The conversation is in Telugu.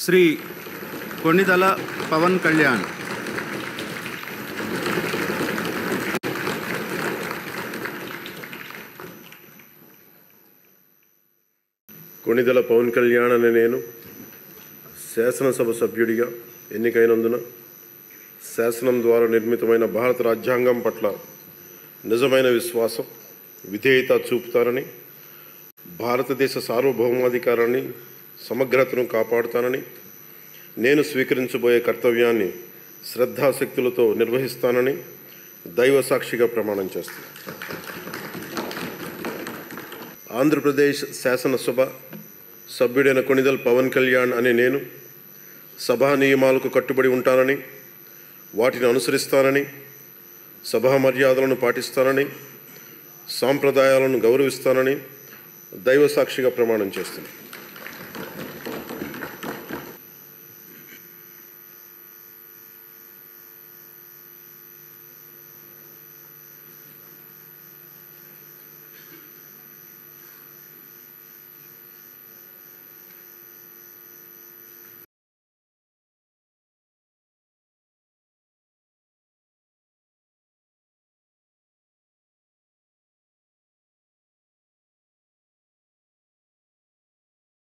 శ్రీ కొణిదల పవన్ కళ్యాణ్. కొణిదల పవన్ కళ్యాణ్ అనే నేను శాసనసభ సభ్యుడిగా ఎన్నికైనందున శాసనం ద్వారా నిర్మితమైన భారత రాజ్యాంగం పట్ల నిజమైన విశ్వాసం, విధేయత చూపుతానని, భారతదేశ సార్వభౌమాధికారాన్ని, సమగ్రతను కాపాడుతానని, నేను స్వీకరించబోయే కర్తవ్యాన్ని శ్రద్ధాశక్తులతో నిర్వహిస్తానని దైవ సాక్షిగా ప్రమాణం చేస్తాను. ఆంధ్రప్రదేశ్ శాసనసభ సభ్యుడైన కొణిదల పవన్ కళ్యాణ్ అనే నేను సభా నియమాలకు కట్టుబడి ఉంటానని, వాటిని అనుసరిస్తానని, సభా మర్యాదలను పాటిస్తానని, సాంప్రదాయాలను గౌరవిస్తానని దైవ సాక్షిగా ప్రమాణం చేస్తున్నాను.